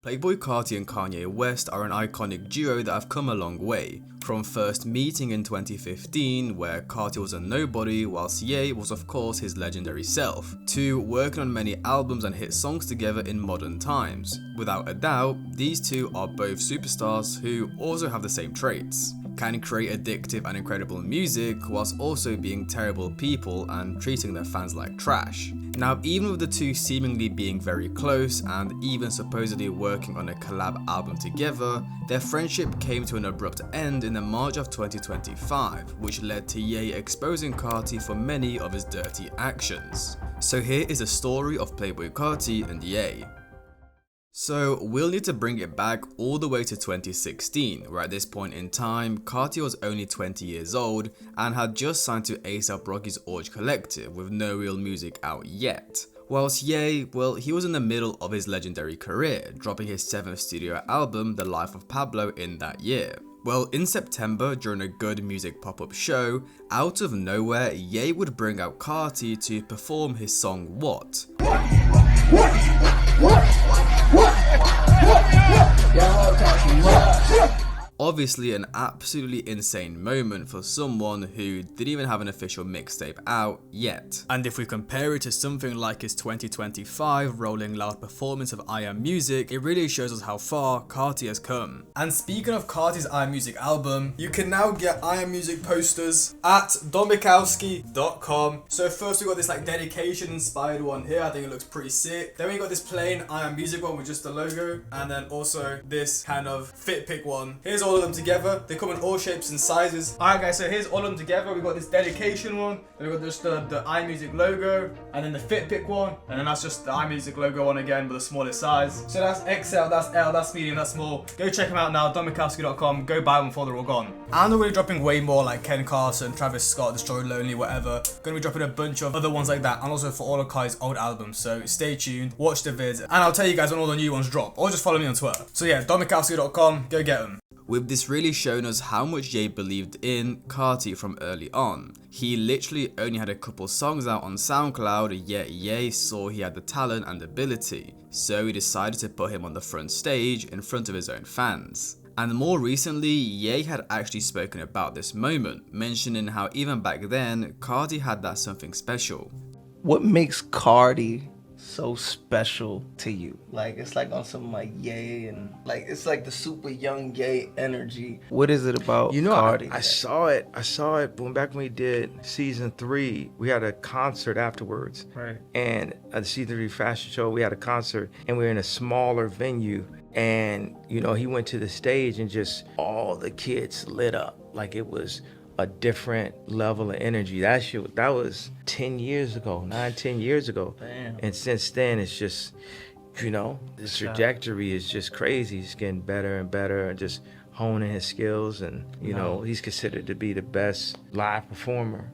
Playboi Carti and Kanye West are an iconic duo that have come a long way, from first meeting in 2015 where Carti was a nobody whilst Ye was of course his legendary self, to working on many albums and hit songs together in modern times. Without a doubt, these two are both superstars who also have the same traits. Can create addictive and incredible music whilst also being terrible people and treating their fans like trash. Now, even with the two seemingly being very close and even supposedly working on a collab album together, their friendship came to an abrupt end in the March of 2025, which led to Ye exposing Carti for many of his dirty actions. So here is the story of Playboi Carti and Ye. So we'll need to bring it back all the way to 2016, where at this point in time, Carti was only 20 years old and had just signed to A$AP Rocky's Orge Collective with no real music out yet. Whilst Ye, well, he was in the middle of his legendary career, dropping his 7th studio album, The Life of Pablo, in that year. Well, in September, during a Good Music pop-up show, out of nowhere, Ye would bring out Carti to perform his song What? Obviously an absolutely insane moment for someone who didn't even have an official mixtape out yet. And if we compare it to something like his 2025 Rolling Loud performance of I Am Music, it really shows us how far Carti has come. And speaking of Carti's I Am Music album, you can now get I Am Music posters at domikowski.com. So first we got this like dedication inspired one here, I think it looks pretty sick. Then we got this plain I Am Music one with just the logo, and then also this kind of fit pick one. Here's all of them together. They come in all shapes and sizes. Alright guys, so here's all of them together. We got this dedication one, then we got just the iMusic logo, and then the Fitpick one, and then that's just the iMusic logo one again with the smallest size. So that's XL, that's L, that's medium, that's small. Go check them out now, domikowski.com. Go buy them before they're all gone. And we're going to be dropping way more like Ken Carson, Travis Scott, Destroy Lonely, whatever. Going to be dropping a bunch of other ones like that, and also for all of Kai's old albums. So stay tuned, watch the vids, and I'll tell you guys when all the new ones drop, or just follow me on Twitter. So yeah, domikowski.com, go get them. With this really showing us how much Ye believed in Carti from early on. He literally only had a couple songs out on SoundCloud, yet Ye saw he had the talent and ability, so he decided to put him on the front stage in front of his own fans. And more recently, Ye had actually spoken about this moment, mentioning how even back then, Carti had that something special. What makes Carti so special to you? Like, it's like on some like Ye, and like it's like the super young Ye energy. What is it about Carti? I saw it back when we did season 3. We had a concert afterwards, Right. And at the season 3 fashion show, we had a concert, and we were in a smaller venue, and you know, he went to the stage and just all the kids lit up like it was a different level of energy. That was 10 years ago, 9-10 years ago. Damn. And since then, it's just, you know, the trajectory is just crazy. He's getting better and better and just honing his skills, and you know, he's considered to be the best live performer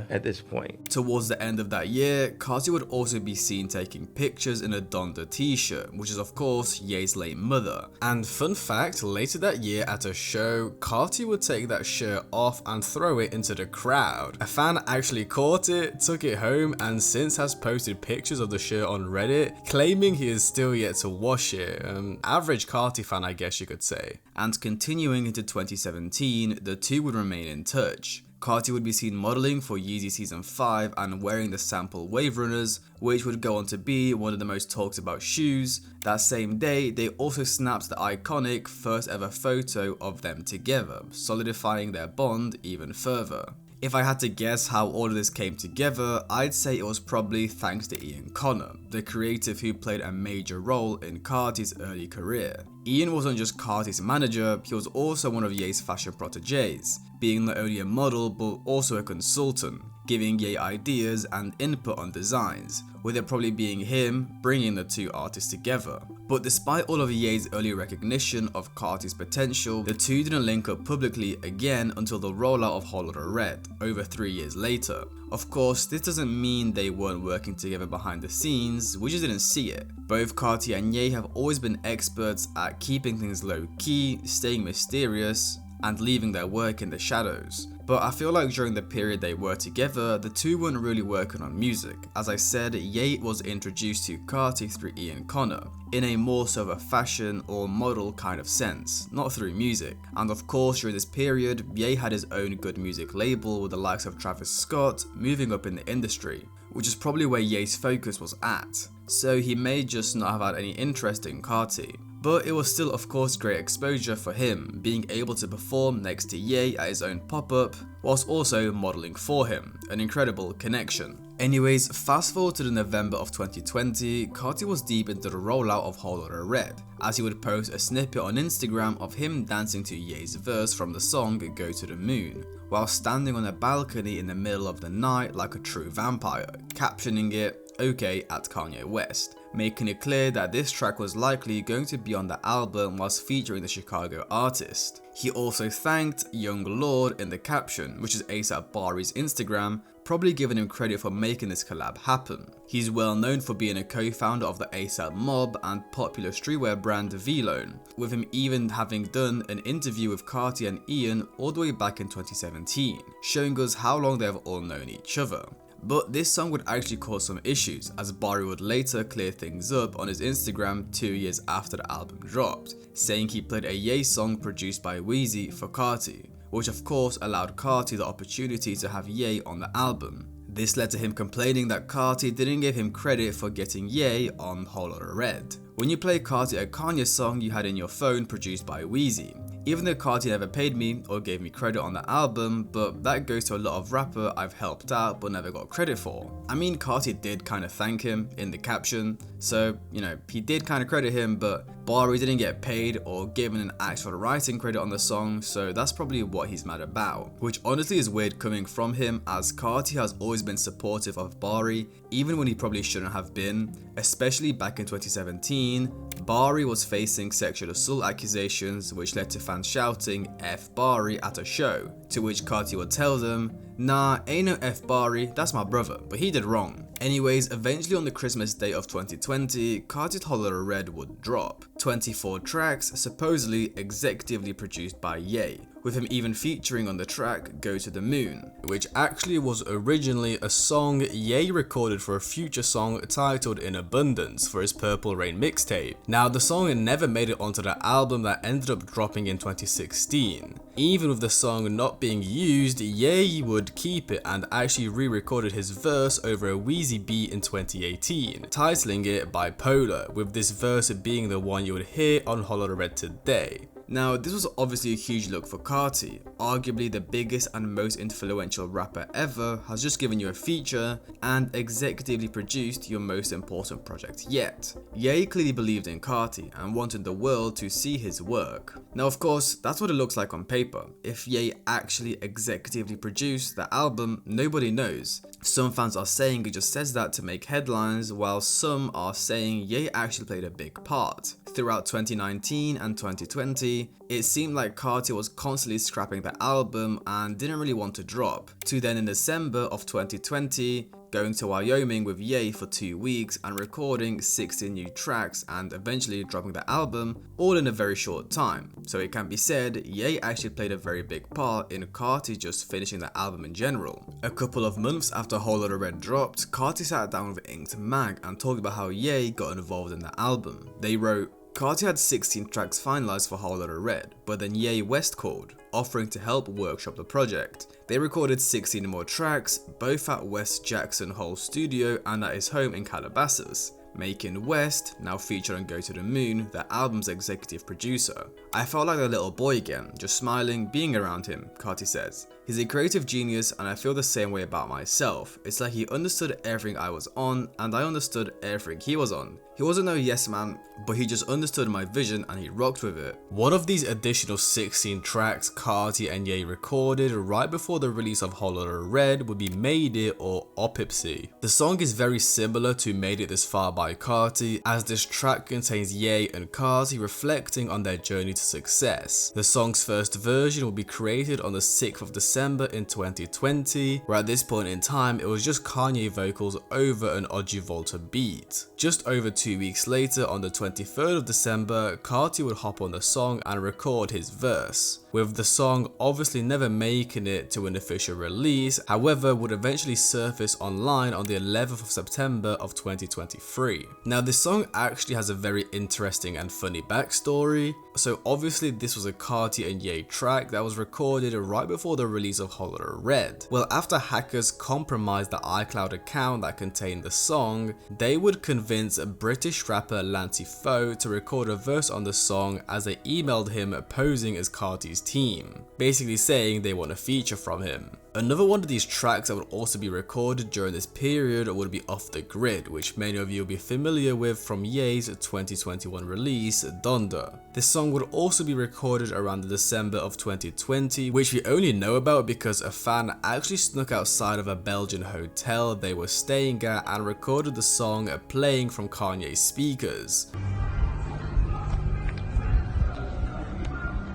at this point. Towards the end of that year, Carti would also be seen taking pictures in a Donda t-shirt, which is of course Ye's late mother. And fun fact, later that year at a show, Carti would take that shirt off and throw it into the crowd. A fan actually caught it, took it home, and since has posted pictures of the shirt on Reddit, claiming he is still yet to wash it. Average Carti fan, I guess you could say. And continuing into 2017, the two would remain in touch. Carti would be seen modeling for Yeezy Season 5 and wearing the sample Wave Runners, which would go on to be one of the most talked about shoes. That same day, they also snapped the iconic first ever photo of them together, solidifying their bond even further. If I had to guess how all of this came together, I'd say it was probably thanks to Ian Connor, the creative who played a major role in Carti's early career. Ian wasn't just Carti's manager, he was also one of Ye's fashion proteges, being not only a model but also a consultant, giving Ye ideas and input on designs, with it probably being him bringing the two artists together. But despite all of Ye's early recognition of Carti's potential, the two didn't link up publicly again until the rollout of Lotta Red, over 3 years later. Of course, this doesn't mean they weren't working together behind the scenes, we just didn't see it. Both Carti and Ye have always been experts at keeping things low key, staying mysterious, and leaving their work in the shadows. But I feel like during the period they were together, the two weren't really working on music. As I said, Ye was introduced to Carti through Ian Connor, in a more so of a fashion or model kind of sense, not through music. And of course, during this period, Ye had his own good music label with the likes of Travis Scott moving up in the industry, which is probably where Ye's focus was at. So he may just not have had any interest in Carti. But it was still of course great exposure for him, being able to perform next to Ye at his own pop-up, whilst also modelling for him, an incredible connection. Anyways, fast forward to the November of 2020, Carti was deep into the rollout of Lotta Red, as he would post a snippet on Instagram of him dancing to Ye's verse from the song Go to the Moon, while standing on a balcony in the middle of the night like a true vampire, captioning it, "OK at Kanye West," making it clear that this track was likely going to be on the album whilst featuring the Chicago artist. He also thanked Young Lord in the caption, which is ASAP Bari's Instagram, probably giving him credit for making this collab happen. He's well known for being a co-founder of the ASAP Mob and popular streetwear brand V-Lone, with him even having done an interview with Carti and Ian all the way back in 2017, showing us how long they have all known each other. But this song would actually cause some issues, as Bari would later clear things up on his Instagram 2 years after the album dropped, saying he played a Ye song produced by Weezy for Carti, which of course allowed Carti the opportunity to have Ye on the album. This led to him complaining that Carti didn't give him credit for getting Ye on Lotta Red. When you play Carti a Kanye song you had in your phone produced by Weezy, even though Carti never paid me or gave me credit on the album, but that goes to a lot of rapper I've helped out but never got credit for. I mean, Carti did kind of thank him in the caption, so you know, he did kind of credit him, but Bari didn't get paid or given an actual writing credit on the song, so that's probably what he's mad about. Which honestly is weird coming from him, as Carti has always been supportive of Bari, even when he probably shouldn't have been, especially back in 2017. Bari was facing sexual assault accusations, which led to fans shouting "F Bari" at a show, to which Carti would tell them, "Nah, ain't no F Bari, that's my brother, but he did wrong." Anyways, eventually on the Christmas day of 2020, Carti's Lotta Red would drop. 24 tracks, supposedly executively produced by Ye, with him even featuring on the track Go to the Moon, which actually was originally a song Ye recorded for a future song titled In Abundance for his Purple Rain mixtape. Now the song never made it onto the album that ended up dropping in 2016. Even with the song not being used, Ye would keep it and actually re-recorded his verse over a Weezy beat in 2018, titling it Bipolar, with this verse being the one you would hear on Lotta Red today. Now, this was obviously a huge look for Carti, arguably the biggest and most influential rapper ever, has just given you a feature and executively produced your most important project yet. Ye clearly believed in Carti and wanted the world to see his work. Now of course, that's what it looks like on paper. If Ye actually executively produced the album, nobody knows. Some fans are saying he just says that to make headlines, while some are saying Ye actually played a big part. Throughout 2019 and 2020, it seemed like Carti was constantly scrapping the album and didn't really want to drop, to then in December of 2020, going to Wyoming with Ye for 2 weeks and recording 16 new tracks and eventually dropping the album, all in a very short time. So it can be said, Ye actually played a very big part in Carti just finishing the album in general. A couple of months after Lotta Red dropped, Carti sat down with Inked Mag and talked about how Ye got involved in the album. They wrote, Carti had 16 tracks finalized for Lotta Red, but then Ye West called, offering to help workshop the project. They recorded 16 more tracks, both at West Jackson Hole Studio and at his home in Calabasas, making West, now featured on Go to the Moon, the album's executive producer. I felt like a little boy again, just smiling, being around him, Carti says. He's a creative genius and I feel the same way about myself. It's like he understood everything I was on and I understood everything he was on. He wasn't no yes man, but he just understood my vision and he rocked with it. One of these additional 16 tracks Carti and Ye recorded right before the release of Lotta Red would be Made It or Opipsy. The song is very similar to Made It This Far by Carti, as this track contains Ye and Carti reflecting on their journey to success. The song's first version will be created on the 6th of December in 2020, where at this point in time it was just Kanye vocals over an Oggi Volta beat. Just over 2 weeks later, on the 23rd of December, Carti would hop on the song and record his verse. with the song obviously never making it to an official release, however would eventually surface online on the 11th of September of 2023. Now this song actually has a very interesting and funny backstory. So obviously this was a Carti and Ye track that was recorded right before the release of Lotta Red. Well, after hackers compromised the iCloud account that contained the song, they would convince a British rapper Lanty Foe to record a verse on the song as they emailed him posing as Carti's team, basically saying they want a feature from him. Another one of these tracks that would also be recorded during this period would be Off the Grid, which many of you will be familiar with from Ye's 2021 release, Donda. This song would also be recorded around the December of 2020, which we only know about because a fan actually snuck outside of a Belgian hotel they were staying at and recorded the song playing from Kanye's speakers,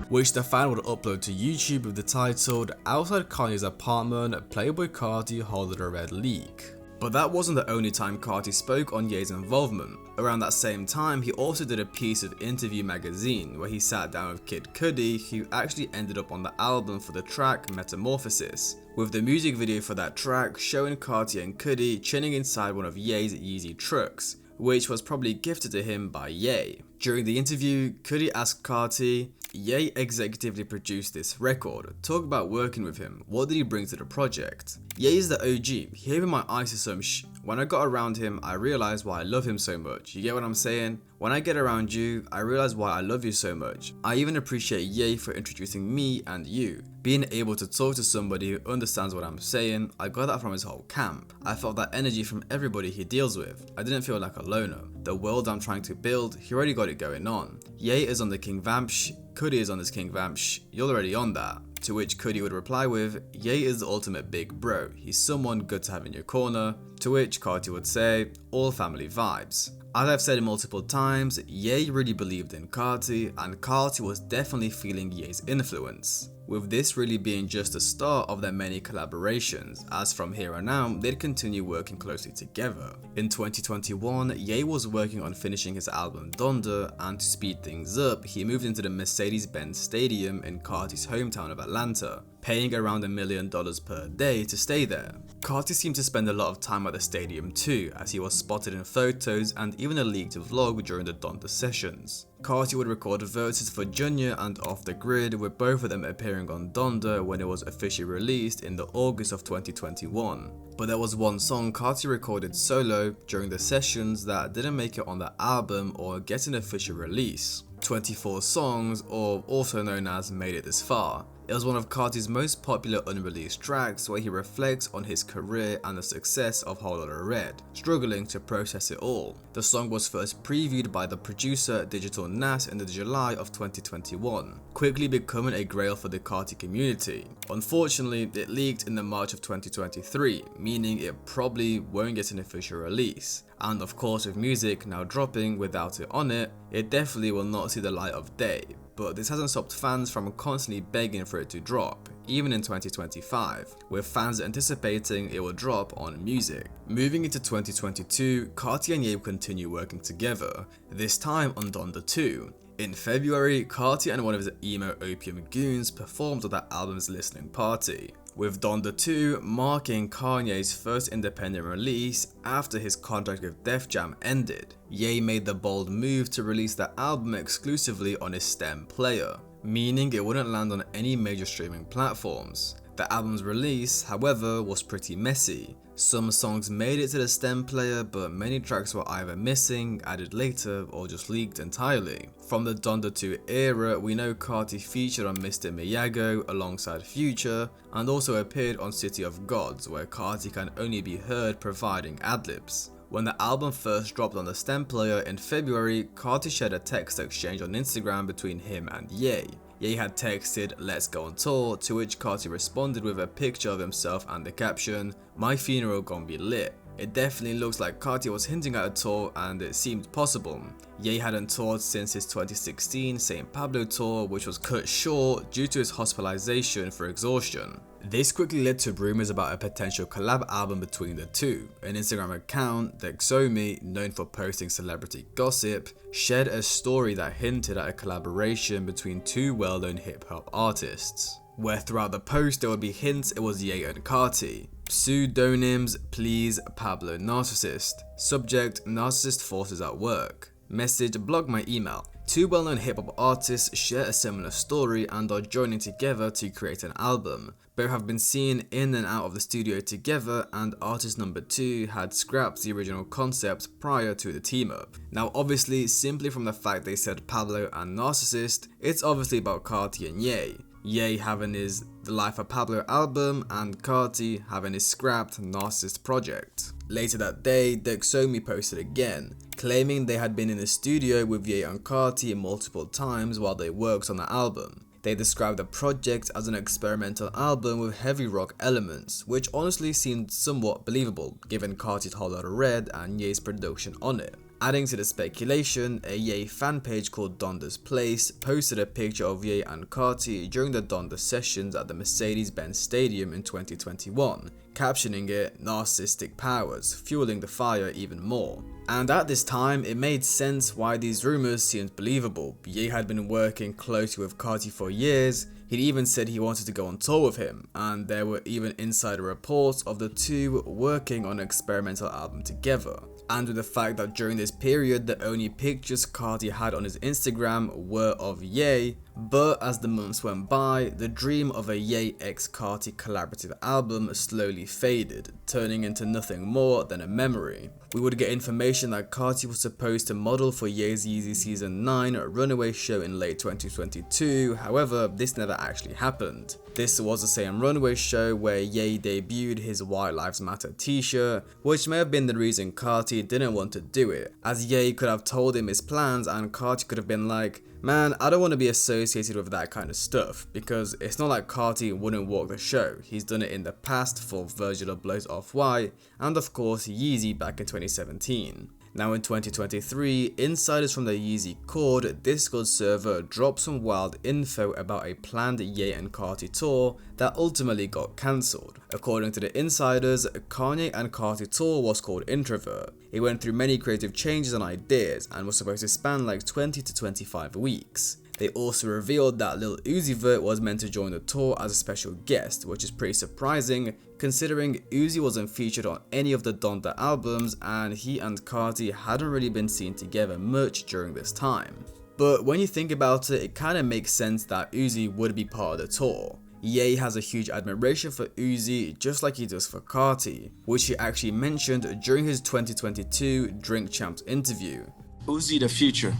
which the fan would upload to YouTube with the title "Outside Kanye's Apartment, Playboi Carti Lotta Red Leak." But that wasn't the only time Carti spoke on Ye's involvement. Around that same time, he also did a piece of Interview magazine where he sat down with Kid Cudi, who actually ended up on the album for the track Metamorphosis, with the music video for that track showing Carti and Cudi chilling inside one of Ye's Yeezy trucks, which was probably gifted to him by Ye. During the interview, Cudi asked Carti, "Ye executively produced this record. Talk about working with him. What did he bring to the project?" Ye is the OG. He gave me my eyes to some When I got around him, I realized why I love him so much. You get what I'm saying? When I get around you, I realize why I love you so much. I even appreciate Ye for introducing me and you. Being able to talk to somebody who understands what I'm saying, I got that from his whole camp. I felt that energy from everybody he deals with. I didn't feel like a loner. The world I'm trying to build, he already got it going on. Ye is on the King Vamp Cudi is on his King Vamp you're already on that. To which Cudi would reply with, "Ye is the ultimate big bro. He's someone good to have in your corner." To which Carti would say, "All family vibes." As I've said multiple times, Ye really believed in Carti, and Carti was definitely feeling Ye's influence, with this really being just the start of their many collaborations, as from here on out, they'd continue working closely together. In 2021, Ye was working on finishing his album Donda, and to speed things up, he moved into the Mercedes-Benz Stadium in Carti's hometown of Atlanta, paying around $1 million per day to stay there. Carti seemed to spend a lot of time at the stadium too, as he was spotted in photos and even a leaked vlog during the Donda sessions. Carti would record verses for Junior and Off the Grid, with both of them appearing on Donda when it was officially released in the August of 2021. But there was one song Carti recorded solo during the sessions that didn't make it on the album or get an official release. 24 Songs, or also known as Made It This Far. It was one of Carti's most popular unreleased tracks where he reflects on his career and the success of Lotta Red, struggling to process it all. The song was first previewed by the producer Digital Nas in the July of 2021, quickly becoming a grail for the Carti community. Unfortunately, it leaked in the March of 2023, meaning it probably won't get an official release. And of course, with music now dropping without it on it, it definitely will not see the light of day. But this hasn't stopped fans from constantly begging for it to drop, even in 2025, with fans anticipating it will drop on music. Moving into 2022, Carti and Ye continue working together, this time on Donda 2. In February, Carti and one of his emo opium goons performed at that album's listening party, with Donda 2 marking Kanye's first independent release after his contract with Def Jam ended. Ye made the bold move to release the album exclusively on his STEM player, meaning it wouldn't land on any major streaming platforms. The album's release, however, was pretty messy. Some songs made it to the STEM player, but many tracks were either missing, added later, or just leaked entirely. From the Donda 2 era, we know Carti featured on Mr. Miyagi alongside Future, and also appeared on City of Gods, where Carti can only be heard providing adlibs. When the album first dropped on the STEM player in February, Carti shared a text exchange on Instagram between him and Ye. Ye had texted, "Let's go on tour," to which Carti responded with a picture of himself and the caption, "My funeral gon' be lit." It definitely looks like Carti was hinting at a tour, and it seemed possible. Ye hadn't toured since his 2016 St. Pablo tour, which was cut short due to his hospitalization for exhaustion. This quickly led to rumors about a potential collab album between the two. An Instagram account, Dexomi, known for posting celebrity gossip, shared a story that hinted at a collaboration between two well-known hip-hop artists, where throughout the post there would be hints it was Ye and Carti. Pseudonyms: please Pablo Narcissist. Subject: narcissist forces at work. Message: blog my email. Two well-known hip-hop artists share a similar story and are joining together to create an album. Both have been seen in and out of the studio together, and artist number 2 had scrapped the original concept prior to the team-up. Now obviously, simply from the fact they said Pablo and Narcissist, it's obviously about Carti and Ye. Ye having his The Life of Pablo album, and Carti having his scrapped Narcissist project. Later that day, Dexomi posted again, claiming they had been in the studio with Ye and Carti multiple times while they worked on the album. They described the project as an experimental album with heavy rock elements, which honestly seemed somewhat believable given Carti's whole Lotta Red and Ye's production on it. Adding to the speculation, a Ye fan page called Donda's Place posted a picture of Ye and Carti during the Donda sessions at the Mercedes-Benz Stadium in 2021, captioning it "Narcissistic Powers, fueling the fire even more." And at this time, it made sense why these rumors seemed believable. Ye had been working closely with Carti for years. He'd even said he wanted to go on tour with him, and there were even insider reports of the two working on an experimental album together. And with the fact that during this period the only pictures Carti had on his Instagram were of Ye, but as the months went by, the dream of a Ye x Carti collaborative album slowly faded, turning into nothing more than a memory. We would get information that Carti was supposed to model for Ye's Yeezy Season 9 runaway show in late 2022, however this never actually happened. This was the same runway show where Ye debuted his White Lives Matter t-shirt, which may have been the reason Carti didn't want to do it, as Ye could have told him his plans and Carti could have been like, "Man, I don't want to be associated with that kind of stuff," because it's not like Carti wouldn't walk the show. He's done it in the past for Virgil Abloh's Off-White, and of course Yeezy back in 2017. Now in 2023, insiders from the Yeezy Cord Discord server dropped some wild info about a planned Ye and Carti tour that ultimately got cancelled. According to the insiders, Kanye and Carti tour was called Introvert. It went through many creative changes and ideas and was supposed to span like 20 to 25 weeks. They also revealed that Lil Uzi Vert was meant to join the tour as a special guest, which is pretty surprising considering Uzi wasn't featured on any of the Donda albums and he and Carti hadn't really been seen together much during this time. But when you think about it, it kinda makes sense that Uzi would be part of the tour. Ye has a huge admiration for Uzi just like he does for Carti, which he actually mentioned during his 2022 Drink Champs interview. Uzi the future.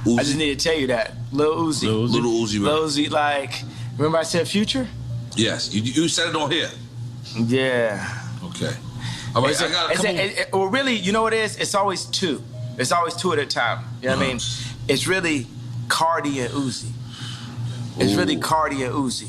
Uzi? I just need to tell you that. Lil Uzi. Little Uzi, right? Lil Uzi, like, remember I said future? Yes, you said it on here. Yeah. Okay. All right, I got a couple. Well, really, you know what it is? It's always two. It's always two at a time. You know what I mean? It's really Carti and Uzi. It's really Carti and Uzi.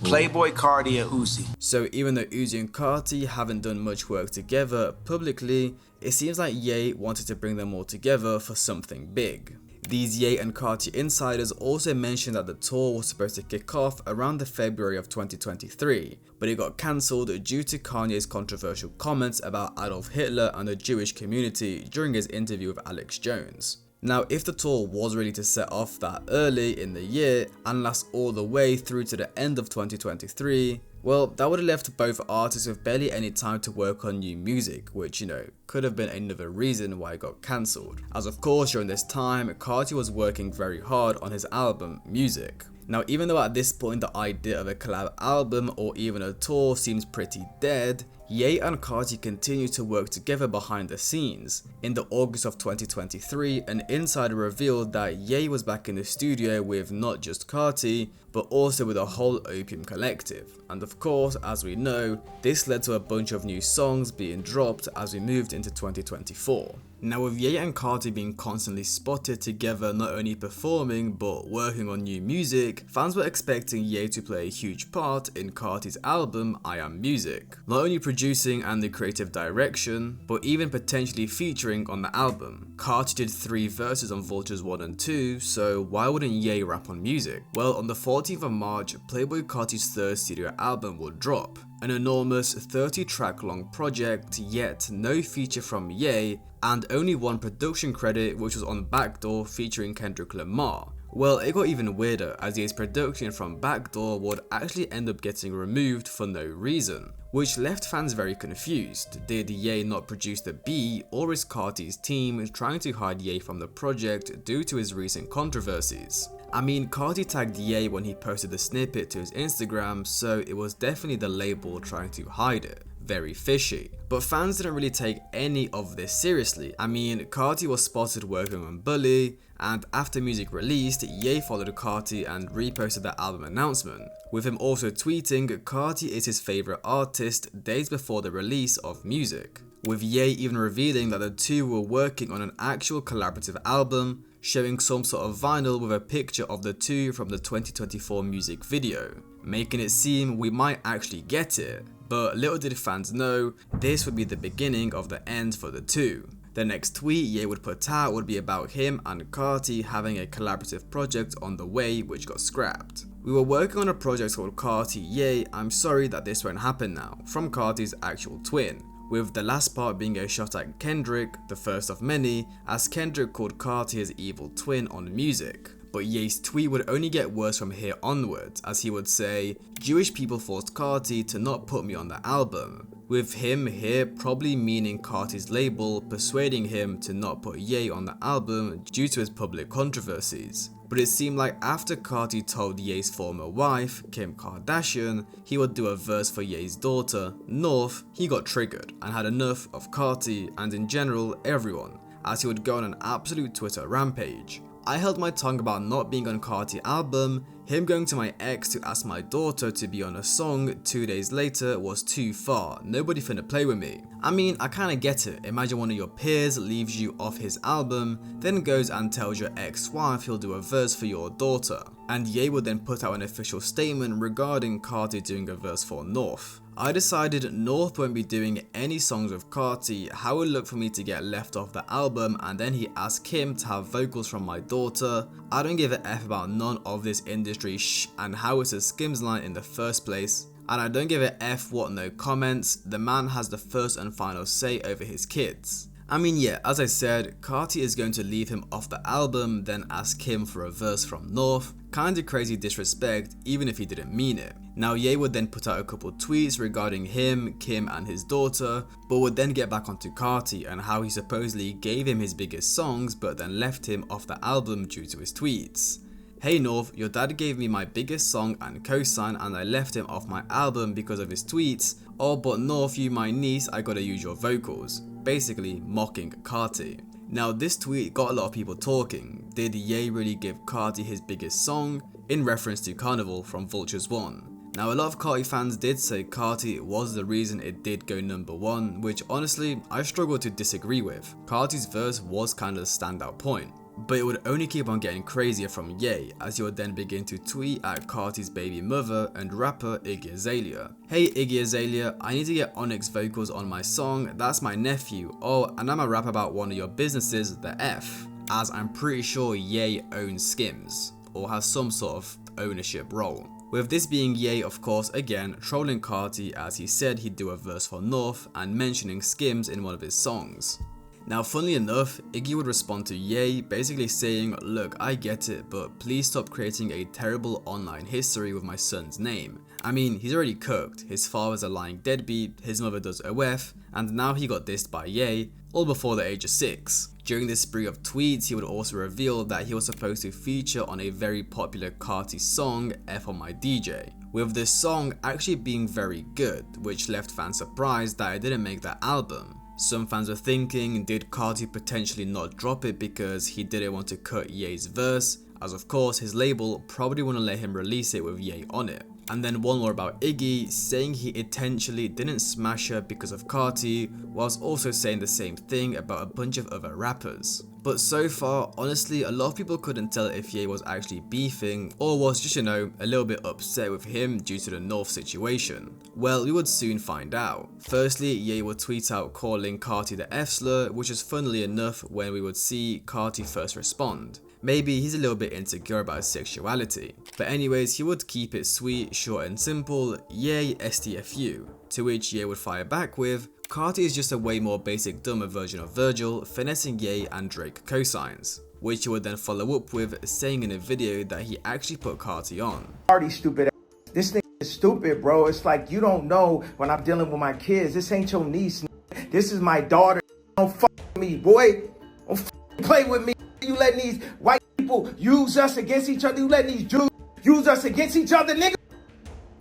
Playboi Carti and Uzi. So even though Uzi and Carti haven't done much work together publicly, it seems like Ye wanted to bring them all together for something big. These Ye and Carti insiders also mentioned that the tour was supposed to kick off around the February of 2023, but it got cancelled due to Kanye's controversial comments about Adolf Hitler and the Jewish community during his interview with Alex Jones. Now, if the tour was ready to set off that early in the year and last all the way through to the end of 2023, well, that would have left both artists with barely any time to work on new music, which, you know, could have been another reason why it got cancelled. As of course, during this time, Carti was working very hard on his album, Music. Now, even though at this point the idea of a collab album or even a tour seems pretty dead, Ye and Carti continue to work together behind the scenes. In the August of 2023, an insider revealed that Ye was back in the studio with not just Carti, but also with a whole Opium collective. And of course, as we know, this led to a bunch of new songs being dropped as we moved into 2024. Now with Ye and Carti being constantly spotted together not only performing but working on new music, fans were expecting Ye to play a huge part in Carti's album I Am Music. Not only producing and the creative direction, but even potentially featuring on the album. Carti did 3 verses on Vultures 1 and 2, so why wouldn't Ye rap on music? Well, on the 14th of March, Playboi Carti's 3rd studio album will drop. An enormous 30-track long project, yet no feature from Ye, and only 1 production credit, which was on Backdoor featuring Kendrick Lamar. Well, it got even weirder as Ye's production from Backdoor would actually end up getting removed for no reason, which left fans very confused. Did Ye not produce the beat, or is Carti's team trying to hide Ye from the project due to his recent controversies? I mean, Carti tagged Ye when he posted the snippet to his Instagram, so it was definitely the label trying to hide it. Very fishy. But fans didn't really take any of this seriously. I mean, Carti was spotted working on Bully, and after music released, Ye followed Carti and reposted the album announcement, with him also tweeting Carti is his favourite artist days before the release of music, with Ye even revealing that the two were working on an actual collaborative album, showing some sort of vinyl with a picture of the two from the 2024 music video, making it seem we might actually get it. But little did fans know, this would be the beginning of the end for the two. The next tweet Ye would put out would be about him and Carti having a collaborative project on the way, which got scrapped. We were working on a project called Carti Ye, I'm sorry that this won't happen now, from Carti's actual twin, with the last part being a shot at Kendrick, the first of many, as Kendrick called Carti his evil twin on music. But Ye's tweet would only get worse from here onwards, as he would say, Jewish people forced Carti to not put me on the album, with him here probably meaning Carti's label persuading him to not put Ye on the album due to his public controversies. But it seemed like after Carti told Ye's former wife, Kim Kardashian, he would do a verse for Ye's daughter, North, he got triggered and had enough of Carti and in general everyone, as he would go on an absolute Twitter rampage. I held my tongue about not being on Carti album, him going to my ex to ask my daughter to be on a song 2 days later was too far, nobody finna play with me. I mean, I kinda get it, imagine one of your peers leaves you off his album, then goes and tells your ex-wife he'll do a verse for your daughter. And Ye would then put out an official statement regarding Carti doing a verse for North. I decided North won't be doing any songs with Carti, how it would look for me to get left off the album, and then he asked him to have vocals from my daughter. I don't give a F about none of this industry and how it's a Skims line in the first place. And I don't give a F what no comments, the man has the first and final say over his kids. I mean yeah, as I said, Carti is going to leave him off the album, then ask him for a verse from North. Kinda crazy disrespect, even if he didn't mean it. Now Ye would then put out a couple tweets regarding him, Kim and his daughter, but would then get back onto Carti and how he supposedly gave him his biggest songs but then left him off the album due to his tweets. Hey North, your dad gave me my biggest song and cosign and I left him off my album because of his tweets. Oh but North, you my niece, I gotta use your vocals. Basically mocking Carti. Now this tweet got a lot of people talking. Did Ye really give Carti his biggest song? In reference to Carnival from Vultures 1. Now a lot of Carti fans did say Carti was the reason it did go #1, which honestly I struggle to disagree with. Carti's verse was kind of the standout point. But it would only keep on getting crazier from Ye, as he would then begin to tweet at Carti's baby mother and rapper Iggy Azalea. Hey Iggy Azalea, I need to get Onyx vocals on my song, that's my nephew, oh and I'ma rap about one of your businesses, the F, as I'm pretty sure Ye owns Skims, or has some sort of ownership role. With this being Ye of course again trolling Carti as he said he'd do a verse for North and mentioning Skims in one of his songs. Now funnily enough, Iggy would respond to Ye basically saying, look I get it but please stop creating a terrible online history with my son's name. I mean he's already cooked, his father's a lying deadbeat, his mother does OF, and now he got dissed by Ye, all before the age of 6. During this spree of tweets he would also reveal that he was supposed to feature on a very popular Carti song, F on My DJ, with this song actually being very good, which left fans surprised that it didn't make the album. Some fans were thinking, did Carti potentially not drop it because he didn't want to cut Ye's verse, as of course his label probably wouldn't let him release it with Ye on it. And then one more about Iggy, saying he intentionally didn't smash her because of Carti, whilst also saying the same thing about a bunch of other rappers. But so far, honestly, a lot of people couldn't tell if Ye was actually beefing or was just, a little bit upset with him due to the North situation. Well, we would soon find out. Firstly, Ye would tweet out calling Carti the F-slur, which is funnily enough when we would see Carti first respond. Maybe he's a little bit insecure about his sexuality. But anyways, he would keep it sweet, short and simple, yay STFU. To which Ye would fire back with, Carti is just a way more basic dumber version of Virgil, finessing Ye and Drake cosigns. Which he would then follow up with saying in a video that he actually put Carti on. Carti stupid ass. This nigga is stupid, bro. It's like you don't know when I'm dealing with my kids. This ain't your niece. This is my daughter. Don't fuck with me, boy. Don't play with me. You letting these white people use us against each other. You letting these Jews use us against each other, nigga.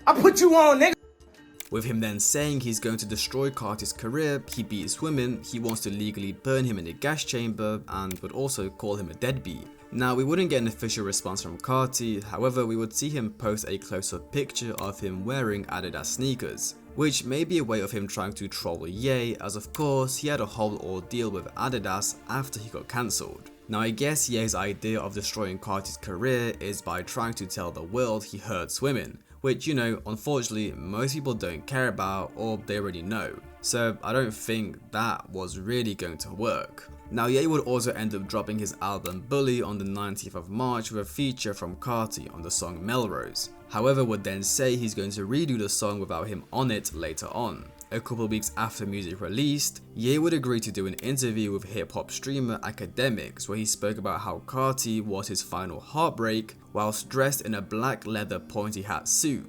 I put you on, nigga. With him then saying he's going to destroy Carti's career, he beats women, he wants to legally burn him in a gas chamber, and would also call him a deadbeat. Now, we wouldn't get an official response from Carti, however we would see him post a close-up picture of him wearing Adidas sneakers, which may be a way of him trying to troll Ye, as of course he had a whole ordeal with Adidas after he got cancelled. Now I guess Ye's idea of destroying Carti's career is by trying to tell the world he hurts women, which unfortunately most people don't care about or they already know, so I don't think that was really going to work. Now Ye would also end up dropping his album Bully on the 19th of March with a feature from Carti on the song Melrose, however would then say he's going to redo the song without him on it later on. A couple weeks after music released, Ye would agree to do an interview with hip-hop streamer Academics where he spoke about how Carti was his final heartbreak whilst dressed in a black leather pointy hat suit.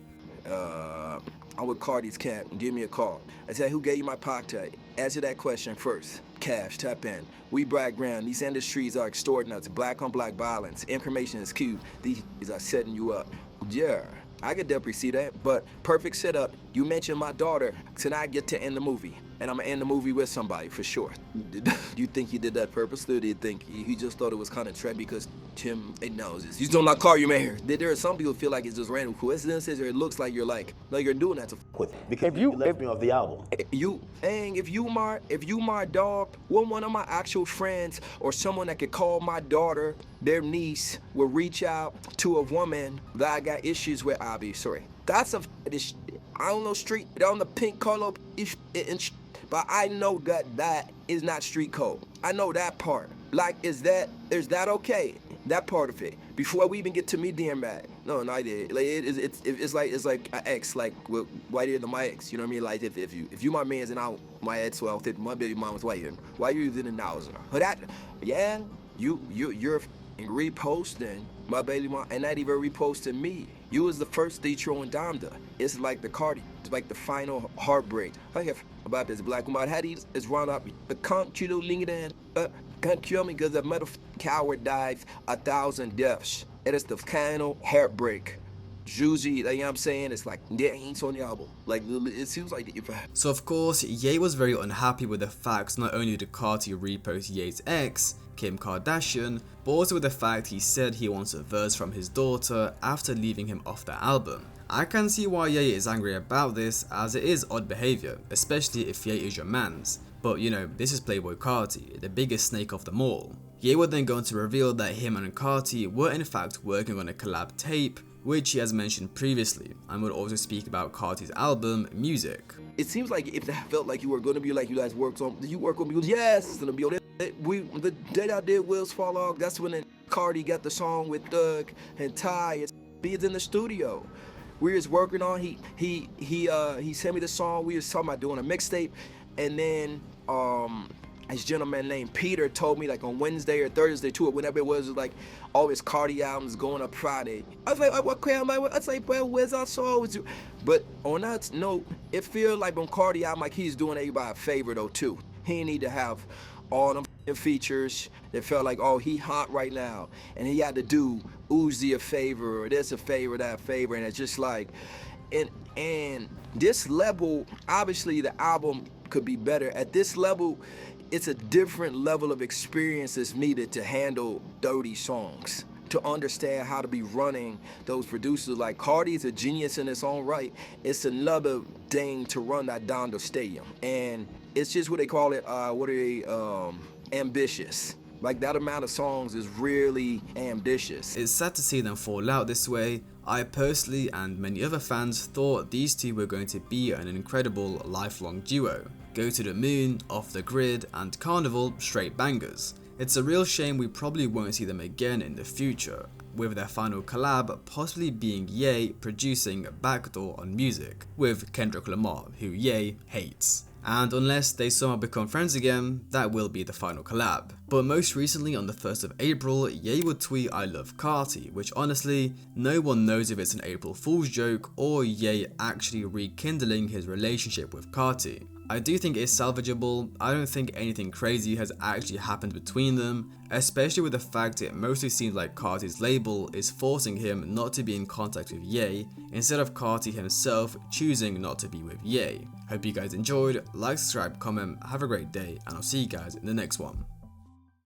I'm with Carti's camp. Give me a call. I said, who gave you my podcast? Answer that question first. Cash, tap in. We brag ground. These industries are extorting us. Black on black violence. Information is key. These are setting you up. Yeah. I could definitely see that, but perfect setup. You mentioned my daughter. Tonight I get to end the movie, and I'm gonna end the movie with somebody for sure. Do you think he did that purposely, or do you think he just thought it was kind of trendy because Tim knows this? You don't like car you man. There are some people feel like it's just random coincidences, or it looks like you're doing that to with it because you left me off the album. If you my dog, one of my actual friends or someone that could call my daughter, their niece, will reach out to a woman that I got issues with, I'll be sorry. That's this. I don't know street on the pink color, but I know that is not street code. I know that part. Like, is that okay? That part of it. Before we even get to me being mad. No, I did. Like it's like an ex, like whiter than my ex. You know what I mean? Like if you my man's and I my ex, well, if my baby mom was whiter, why you using it now? But that, yeah, you're reposting my baby mom and not even reposting me. You was the first teacher on Damda. It's like the Carti. It's like the final heartbreak. I have about this black woman. How these is run up. But can't you do LinkedIn? Can't kill me because a mother coward dies 1,000 deaths. It is the final heartbreak. Juicy, you know what I'm saying? It's like, there ain't on the album. Like, it seems like if So of course, Ye was very unhappy with the facts not only did Carti repost Ye's ex, Kim Kardashian, but also with the fact he said he wants a verse from his daughter after leaving him off the album. I can see why Ye is angry about this, as it is odd behavior, especially if Ye is your mans. But this is Playboi Carti, the biggest snake of them all. Ye would then go on to reveal that him and Carti were in fact working on a collab tape, which he has mentioned previously, and would also speak about Carti's album, Music. It seems like if that felt like you were going to be like you guys worked on, you work on music, yes, it's going to be on it. The day I did Wheels Fall Off, that's when Carti got the song with Doug and Ty. It's in the studio. We was working on, he sent me the song, we was talking about doing a mixtape, and then this gentleman named Peter told me like on Wednesday or Thursday too, or whenever it was like, all his Carti albums going up Friday. I was like, what crap? I was like, well, where's our song? But on that note, it feels like on Carti album, like he's doing everybody a favor though too. He need to have all them features that felt like, oh, he hot right now, and he had to do Uzi a favor or this a favor, that favor, and it's just like, and this level, obviously the album could be better. At this level, it's a different level of experience that's needed to handle dirty songs, to understand how to be running those producers. Like Carti is a genius in its own right. It's another thing to run that Donda Stadium. And it's just what they call it, ambitious. Like, that amount of songs is really ambitious. It's sad to see them fall out this way. I personally and many other fans thought these two were going to be an incredible lifelong duo. Go to the Moon, Off the Grid, and Carnival, straight bangers. It's a real shame we probably won't see them again in the future, with their final collab possibly being Ye producing Backdoor on Music with Kendrick Lamar, who Ye hates. And unless they somehow become friends again, that will be the final collab. But most recently on the 1st of April, Ye would tweet I love Carti, which honestly, no one knows if it's an April Fool's joke or Ye actually rekindling his relationship with Carti. I do think it's salvageable. I don't think anything crazy has actually happened between them, especially with the fact it mostly seems like Carti's label is forcing him not to be in contact with Ye, instead of Carti himself choosing not to be with Ye. Hope you guys enjoyed, like, subscribe, comment, have a great day, and I'll see you guys in the next one.